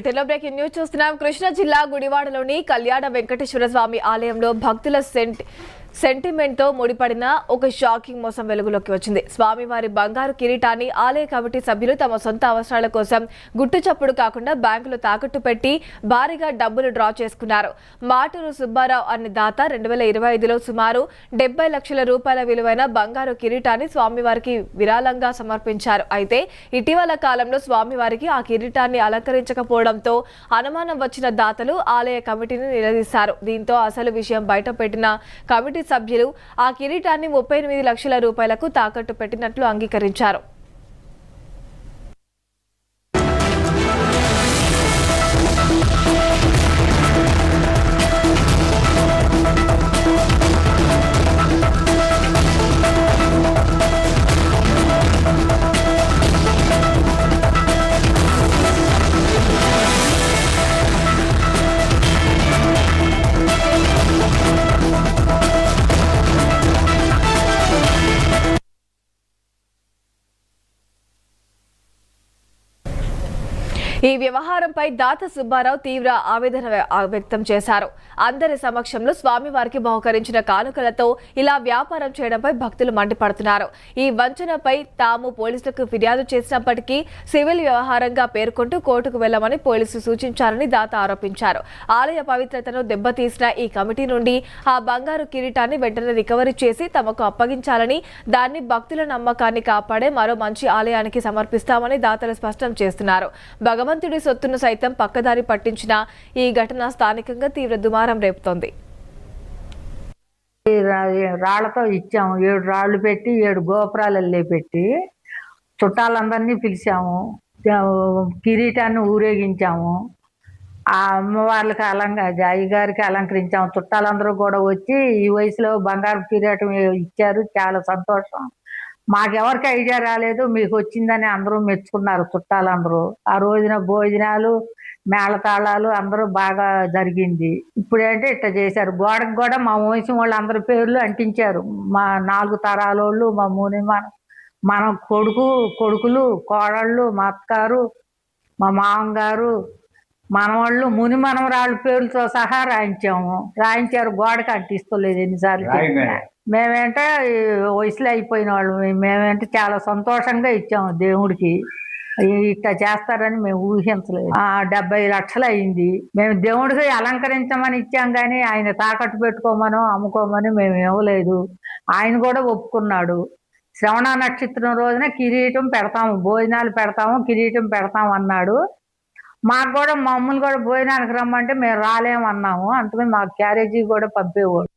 బులెటిన్లో breaking news చూస్తున్నాం. కృష్ణా జిల్లా గుడివాడలోని కళ్యాణ వెంకటేశ్వర స్వామి ఆలయంలో భక్తుల సెంటిమెంట్ తో ముడిపడిన ఒక షాకింగ్ మోసం వెలుగులోకి వచ్చింది. స్వామివారి బంగారు కిరీటాన్ని ఆలయ కమిటీ సభ్యులు తమ సొంత అవసరాల కోసం గుట్టు చప్పుడు కాకుండా బ్యాంకులో తాకట్టు పెట్టి భారీగా డబ్బులు డ్రా చేసుకున్నారు. మాటూరు సుబ్బారావు అనే దాత 2025లో సుమారు 70 లక్షల రూపాయల విలువైన బంగారు కిరీటాన్ని స్వామివారికి విరాళంగా సమర్పించారు. అయితే ఇటీవల కాలంలో స్వామివారికి ఆ కిరీటాన్ని అలంకరించకపోవడంతో అనుమానం వచ్చిన దాతలు ఆలయ కమిటీని నిలదీశారు. దీంతో అసలు విషయం బయటపెట్టిన కమిటీ సభ్యులు ఆ కిరీటాన్ని 38 లక్షల రూపాయలకు తాకట్టు పెట్టినట్లు అంగీకరించారు. ఈ వ్యవహారంపై దాత సుబ్బారావు తీవ్ర ఆవేదన వ్యక్తం చేశారు. అందరి సమక్షంలో స్వామివారికి బహుకరించిన కానుకలతో ఇలా వ్యాపారం చేయడంపై భక్తులు మండిపడుతున్నారు. ఈ వంచనపై తాము పోలీసులకు ఫిర్యాదు చేసినప్పటికీ సివిల్ వ్యవహారంగా పేర్కొంటూ కోర్టుకు వెళ్లమని పోలీసులు సూచించారని దాత ఆరోపించారు. ఆలయ పవిత్రతను దెబ్బతీసిన ఈ కమిటీ నుండి ఆ బంగారు కిరీటాన్ని వెంటనే రికవరీ చేసి తమకు అప్పగించాలని, దాన్ని భక్తుల నమ్మకాన్ని కాపాడే మరో మంచి ఆలయానికి సమర్పిస్తామని దాతలు స్పష్టం చేస్తున్నారు. భగవంతుడి సొత్తును సైతం పక్కదారి పట్టించిన ఈ ఘటన స్థానికంగా తీవ్ర దుమారం రేపుతోంది. రాళ్లతో ఇచ్చాము, 7 రాళ్లు పెట్టి 7 గోపురాలల్లే పెట్టి చుట్టాలందరినీ పిలిచాము. కిరీటాన్ని ఊరేగించాము. ఆ అమ్మవార్లకి అయ్యగారికి అలంకరించాము. చుట్టాలందరూ కూడా వచ్చి ఈ వయసులో బంగారు కిరీటం ఇచ్చారు. చాలా సంతోషం. మాకెవరికి ఐడియా రాలేదు, మీకు వచ్చిందని అందరూ మెచ్చుకున్నారు చుట్టాలందరూ. ఆ రోజున భోజనాలు, మేళతాళాలు అందరూ బాగా జరిగింది. ఇప్పుడేంటే ఇట్లా చేశారు. గోడకు కూడా మా వంశం వాళ్ళు అందరి పేర్లు అంటించారు. మా 4 తరాల వాళ్ళు, మా మన కొడుకులు, కోడళ్ళు, మా అత్తగారు, మా మామగారు, మనవాళ్ళు, ముని మనవరాళ్ళ పేర్లతో సహా రాయించారు. గోడకి అంటిస్తలేదు ఎన్నిసార్లు. మేమేంటే వయసులో అయిపోయిన వాళ్ళు, మేమేంటే చాలా సంతోషంగా ఇచ్చాము దేవుడికి. ఇట్లా చేస్తారని మేము ఊహించలేదు. 70 లక్షలు అయింది. మేము దేవుడికి అలంకరించమని ఇచ్చాం కానీ ఆయన తాకట్టు పెట్టుకోమనో అమ్ముకోమని మేము ఇవ్వలేదు. ఆయన కూడా ఒప్పుకున్నాడు. శ్రవణ నక్షత్రం రోజున కిరీటం పెడతాము, భోజనాలు పెడతాము, కిరీటం పెడతాము అన్నాడు. మాకు కూడా మమ్మల్ని కూడా భోజనానికి రమ్మంటే మేము రాలేమన్నాము. అందుకని మాకు క్యారేజీ కూడా పంపేవాడు.